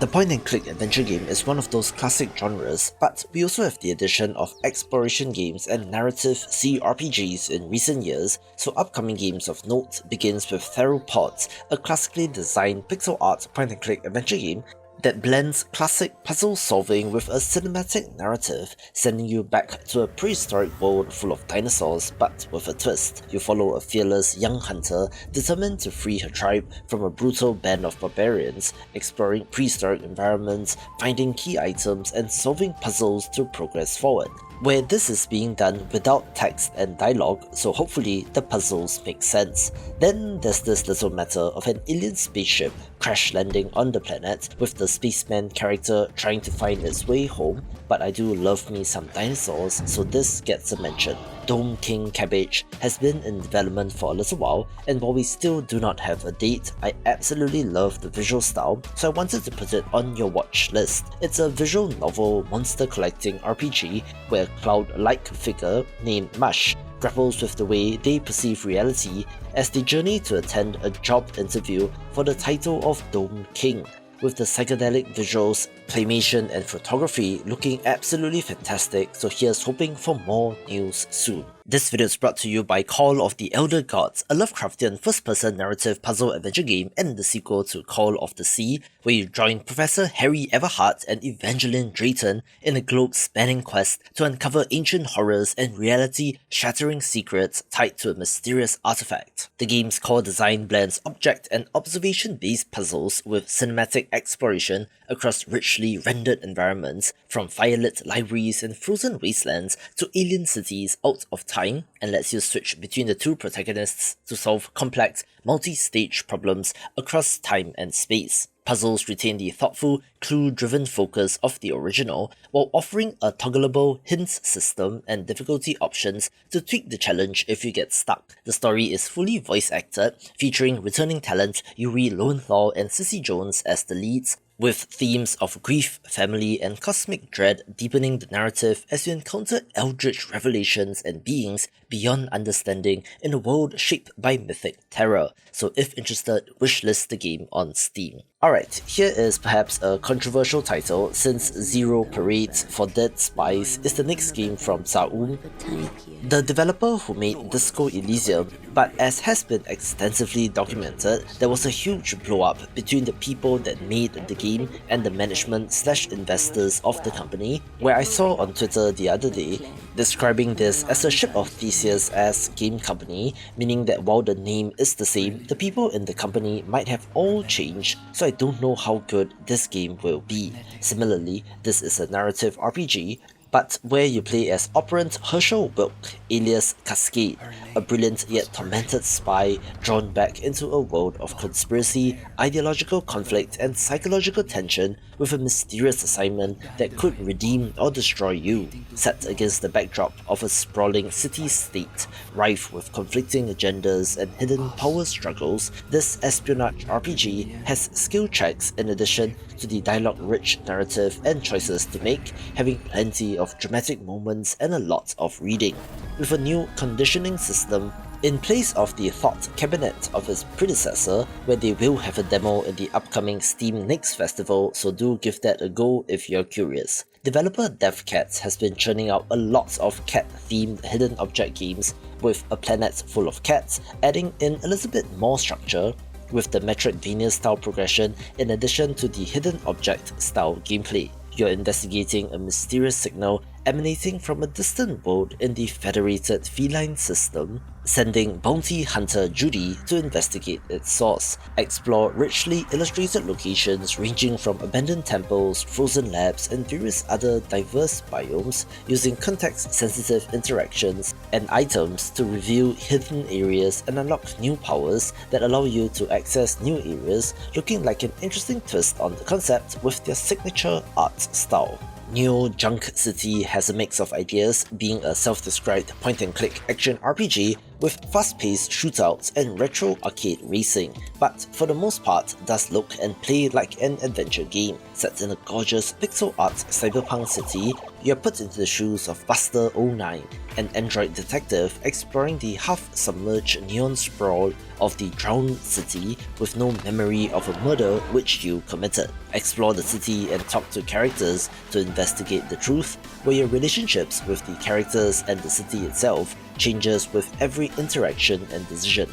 The point-and-click adventure game is one of those classic genres, but we also have the addition of exploration games and narrative CRPGs in recent years, so upcoming games of note begins with Theropods, a classically designed pixel art point-and-click adventure game that blends classic puzzle solving with a cinematic narrative, sending you back to a prehistoric world full of dinosaurs, but with a twist. You follow a fearless young hunter determined to free her tribe from a brutal band of barbarians, exploring prehistoric environments, finding key items, and solving puzzles to progress forward. Where this is being done without text and dialogue, so hopefully the puzzles make sense. Then there's this little matter of an alien spaceship crash landing on the planet, with the spaceman character trying to find its way home, but I do love me some dinosaurs, so this gets a mention. Dome-King Cabbage has been in development for a little while, and while we still do not have a date, I absolutely love the visual style, so I wanted to put it on your watch list. It's a visual novel monster collecting RPG where a cloud-like figure named Mush grapples with the way they perceive reality as they journey to attend a job interview for the title of Dome King. With the psychedelic visuals, claymation and photography looking absolutely fantastic, so here's hoping for more news soon. This video is brought to you by Call of the Elder Gods, a Lovecraftian first-person narrative puzzle adventure game and the sequel to Call of the Sea, where you join Professor Harry Everhart and Evangeline Drayton in a globe-spanning quest to uncover ancient horrors and reality-shattering secrets tied to a mysterious artifact. The game's core design blends object and observation-based puzzles with cinematic exploration across richly rendered environments, from firelit libraries and frozen wastelands to alien cities out of time, and lets you switch between the two protagonists to solve complex, multi-stage problems across time and space. Puzzles retain the thoughtful, clue-driven focus of the original, while offering a toggleable hints system and difficulty options to tweak the challenge if you get stuck. The story is fully voice-acted, featuring returning talent Yuri Lowenthal and Cissy Jones as the leads, with themes of grief, family, and cosmic dread deepening the narrative as you encounter eldritch revelations and beings beyond understanding in a world shaped by mythic terror. So if interested, wishlist the game on Steam. Alright, here is perhaps a controversial title, since Zero Parade for Dead Spies is the next game from Saum, the developer who made Disco Elysium, but as has been extensively documented, there was a huge blow-up between the people that made the game and the management/investors of the company, where I saw on Twitter the other day describing this as a ship of Theseus-esque game company, meaning that while the name is the same, the people in the company might have all changed, so I don't know how good this game will be. Similarly, this is a narrative RPG, but where you play as operant Herschel Wilk, alias Cascade, a brilliant yet tormented spy drawn back into a world of conspiracy, ideological conflict, and psychological tension with a mysterious assignment that could redeem or destroy you. Set against the backdrop of a sprawling city-state, rife with conflicting agendas and hidden power struggles, this espionage RPG has skill checks in addition to the dialogue-rich narrative and choices to make, having plenty of dramatic moments and a lot of reading. With a new conditioning system in place of the thought cabinet of its predecessor, where they will have a demo in the upcoming Steam Next Festival, so do give that a go if you're curious. Developer DevCats has been churning out a lot of cat-themed hidden object games with a planet full of cats, adding in a little bit more structure, with the Metroidvania style progression in addition to the hidden object style gameplay. You're investigating a mysterious signal emanating from a distant world in the Federated Feline System, sending bounty hunter Judy to investigate its source, explore richly illustrated locations ranging from abandoned temples, frozen labs, and various other diverse biomes, using context-sensitive interactions and items to reveal hidden areas and unlock new powers that allow you to access new areas, looking like an interesting twist on the concept with their signature art style. Neo Junk City has a mix of ideas, being a self-described point-and-click action RPG with fast-paced shootouts and retro arcade racing, but for the most part does look and play like an adventure game. Set in a gorgeous pixel art cyberpunk city, you are put into the shoes of Buster 09, an android detective exploring the half-submerged neon sprawl of the drowned city with no memory of a murder which you committed. Explore the city and talk to characters to investigate the truth, where your relationships with the characters and the city itself changes with every interaction and decision.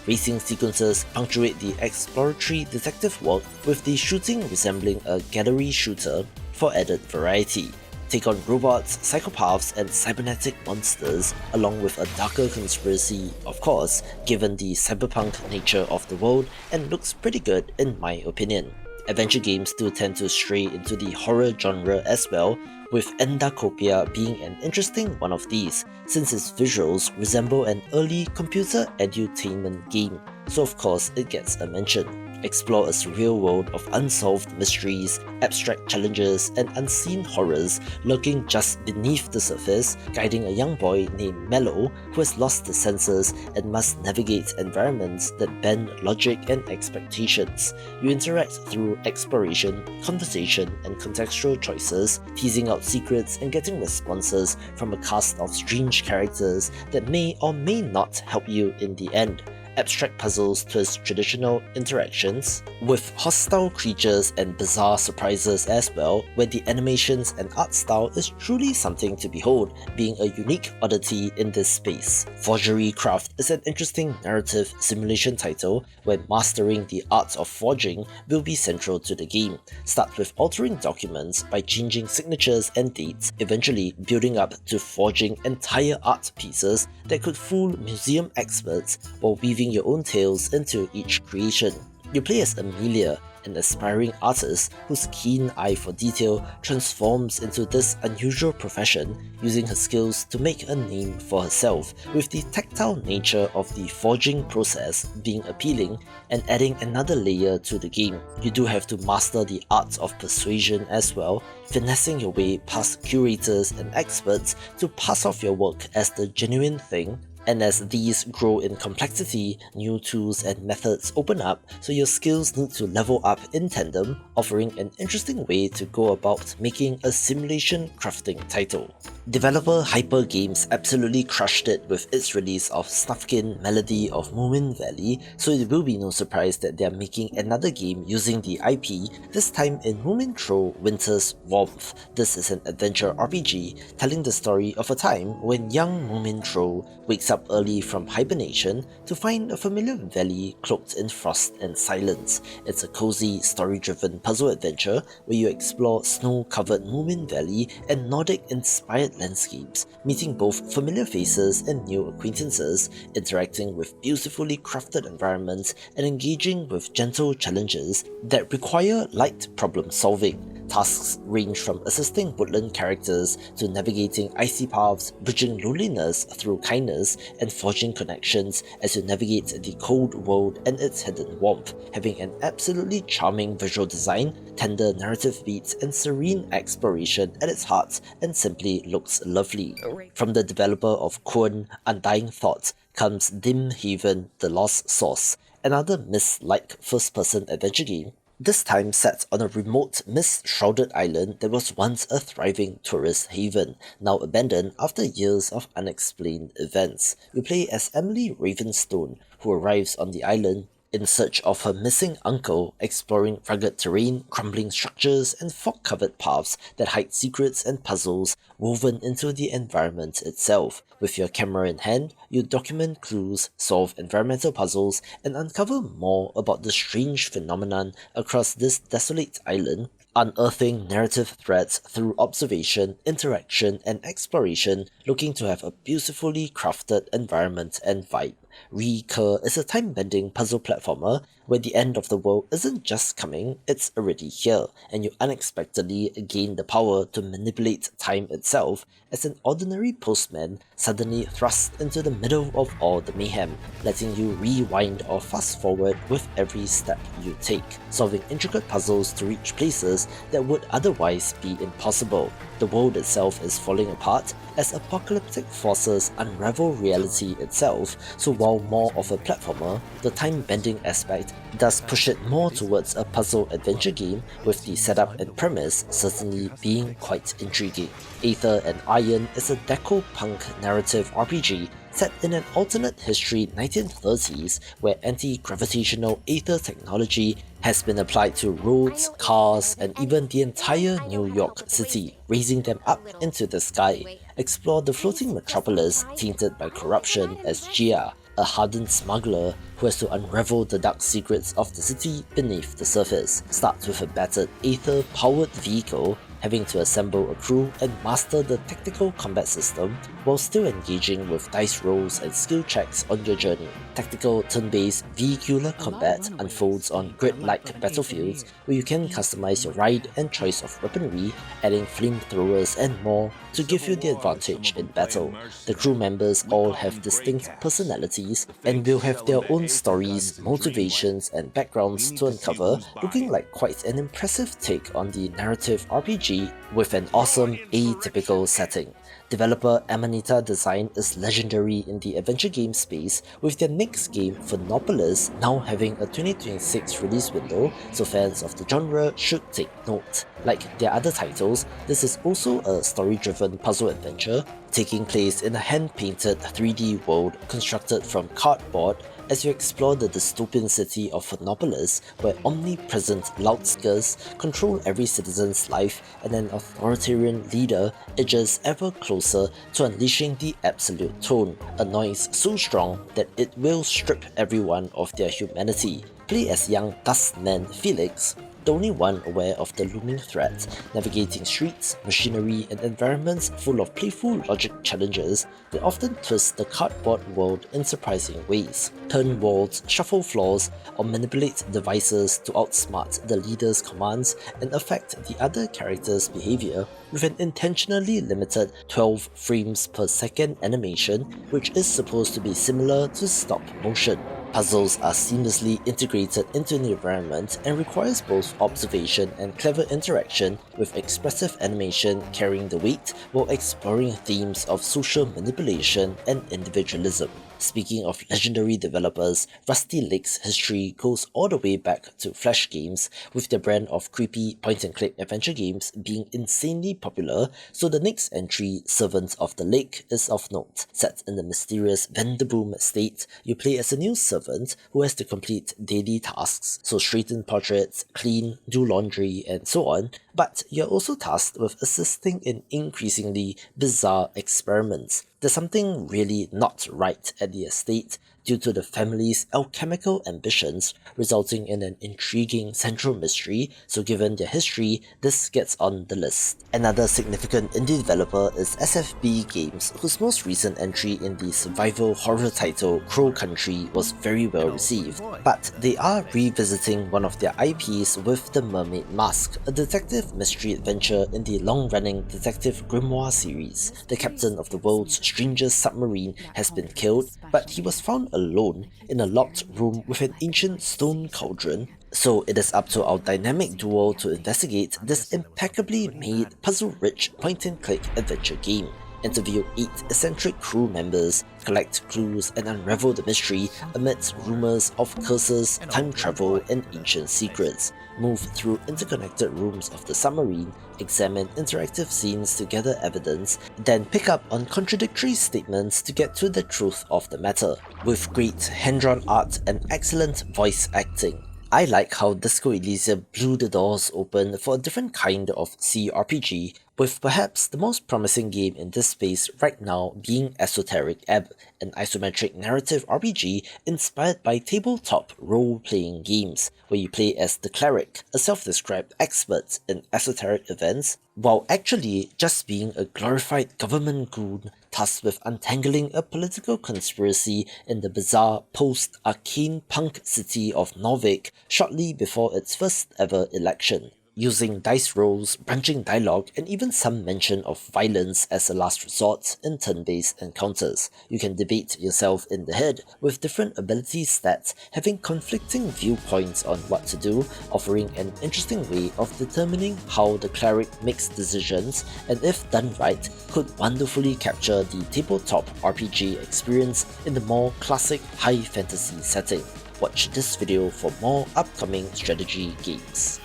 Racing sequences punctuate the exploratory detective work, with the shooting resembling a gallery shooter for added variety. Take on robots, psychopaths, and cybernetic monsters, along with a darker conspiracy, of course, given the cyberpunk nature of the world, and looks pretty good in my opinion. Adventure games do tend to stray into the horror genre as well, with Endacopia being an interesting one of these, since its visuals resemble an early computer edutainment game, so of course it gets a mention. Explore a surreal world of unsolved mysteries, abstract challenges, and unseen horrors lurking just beneath the surface, guiding a young boy named Mello who has lost his senses and must navigate environments that bend logic and expectations. You interact through exploration, conversation, and contextual choices, teasing out secrets and getting responses from a cast of strange characters that may or may not help you in the end. Abstract puzzles twist traditional interactions, with hostile creatures and bizarre surprises as well, where the animations and art style is truly something to behold, being a unique oddity in this space. Forgery Craft is an interesting narrative simulation title where mastering the art of forging will be central to the game. Start with altering documents by changing signatures and dates, eventually building up to forging entire art pieces that could fool museum experts while weaving your own tales into each creation. You play as Amelia, an aspiring artist whose keen eye for detail transforms into this unusual profession, using her skills to make a name for herself, with the tactile nature of the forging process being appealing and adding another layer to the game. You do have to master the art of persuasion as well, finessing your way past curators and experts to pass off your work as the genuine thing. And as these grow in complexity, new tools and methods open up, so your skills need to level up in tandem, offering an interesting way to go about making a simulation crafting title. Developer Hyper Games absolutely crushed it with its release of Snufkin Melody of Moomin Valley, so it will be no surprise that they are making another game using the IP, this time in Moomintroll Winter's Warmth. This is an adventure RPG telling the story of a time when young Moomintroll wakes up early from hibernation to find a familiar valley cloaked in frost and silence. It's a cozy, story-driven puzzle adventure where you explore snow-covered Moomin Valley and Nordic-inspired landscapes, meeting both familiar faces and new acquaintances, interacting with beautifully crafted environments, and engaging with gentle challenges that require light problem solving. Tasks range from assisting woodland characters to navigating icy paths, bridging loneliness through kindness, and forging connections as you navigate the cold world and its hidden warmth, having an absolutely charming visual design, tender narrative beats, and serene exploration at its heart, and simply looks lovely. From the developer of Kwon Undying Thought comes Dimhaven The Lost Source, another Myst-like first-person adventure game, this time set on a remote mist-shrouded island that was once a thriving tourist haven, now abandoned after years of unexplained events. We play as Emily Ravenstone, who arrives on the island in search of her missing uncle, exploring rugged terrain, crumbling structures, and fog-covered paths that hide secrets and puzzles woven into the environment itself. With your camera in hand, you document clues, solve environmental puzzles, and uncover more about the strange phenomenon across this desolate island, unearthing narrative threads through observation, interaction, and exploration, looking to have a beautifully crafted environment and vibe. RECUR is a time-bending puzzle platformer where the end of the world isn't just coming, it's already here, and you unexpectedly gain the power to manipulate time itself as an ordinary postman suddenly thrust into the middle of all the mayhem, letting you rewind or fast forward with every step you take, solving intricate puzzles to reach places that would otherwise be impossible. The world itself is falling apart as apocalyptic forces unravel reality itself, so while more of a platformer, the time-bending aspect does push it more towards a puzzle adventure game, with the setup and premise certainly being quite intriguing. Aether and Iron is a deco-punk narrative RPG set in an alternate history 1930s where anti-gravitational aether technology has been applied to roads, cars, and even the entire New York City, raising them up into the sky. Explore the floating metropolis tainted by corruption as Gia, a hardened smuggler who has to unravel the dark secrets of the city beneath the surface. Starts with a battered aether-powered vehicle, having to assemble a crew and master the tactical combat system while still engaging with dice rolls and skill checks on your journey. Tactical turn-based vehicular combat unfolds on grid-like battlefields where you can customize your ride and choice of weaponry, adding flamethrowers and more to give you the advantage in battle. The crew members all have distinct personalities and will have their own stories, motivations and backgrounds to uncover, looking like quite an impressive take on the narrative RPG with an awesome atypical setting. Developer Amanita Design is legendary in the adventure game space, with their next game, Phonopolis, now having a 2026 release window, so fans of the genre should take note. Like their other titles, this is also a story-driven puzzle adventure, taking place in a hand-painted 3D world constructed from cardboard as you explore the dystopian city of Phonopolis, where omnipresent loudscares control every citizen's life and an authoritarian leader edges ever closer to unleashing the absolute tone, a noise so strong that it will strip everyone of their humanity. Play as young dustman Felix, the only one aware of the looming threat, navigating streets, machinery, and environments full of playful logic challenges that often twist the cardboard world in surprising ways. Turn walls, shuffle floors, or manipulate devices to outsmart the leader's commands and affect the other character's behavior with an intentionally limited 12 frames per second animation, which is supposed to be similar to stop motion. Puzzles are seamlessly integrated into the environment and requires both observation and clever interaction, with expressive animation carrying the weight while exploring themes of social manipulation and individualism. Speaking of legendary developers, Rusty Lake's history goes all the way back to Flash Games, with their brand of creepy point-and-click adventure games being insanely popular, so the next entry, Servant of the Lake, is of note. Set in the mysterious Vanderboom estate, you play as a new servant who has to complete daily tasks, so straighten portraits, clean, do laundry, and so on, but you're also tasked with assisting in increasingly bizarre experiments. There's something really not right at the estate due to the family's alchemical ambitions, resulting in an intriguing central mystery, so given their history, this gets on the list. Another significant indie developer is SFB Games, whose most recent entry in the survival horror title Crow Country was very well received, but they are revisiting one of their IPs with The Mermaid Mask, a detective mystery adventure in the long-running Detective Grimoire series. The captain of the world's strangest submarine has been killed, but he was found alone in a locked room with an ancient stone cauldron, so it is up to our dynamic duo to investigate this impeccably made, puzzle-rich point-and-click adventure game. Interview 8 eccentric crew members, collect clues and unravel the mystery amidst rumors of curses, time travel and ancient secrets. Move through interconnected rooms of the submarine, examine interactive scenes to gather evidence, then pick up on contradictory statements to get to the truth of the matter, with great hand-drawn art and excellent voice acting. I like how Disco Elysium blew the doors open for a different kind of CRPG, with perhaps the most promising game in this space right now being Esoteric Ebb, an isometric narrative RPG inspired by tabletop role-playing games, where you play as the Cleric, a self-described expert in esoteric events, while actually just being a glorified government goon tasked with untangling a political conspiracy in the bizarre post-arcane punk city of Norvik shortly before its first ever election. Using dice rolls, branching dialogue, and even some mention of violence as a last resort in turn-based encounters. You can debate yourself in the head with different ability stats having conflicting viewpoints on what to do, offering an interesting way of determining how the cleric makes decisions and, if done right, could wonderfully capture the tabletop RPG experience in the more classic high fantasy setting. Watch this video for more upcoming strategy games.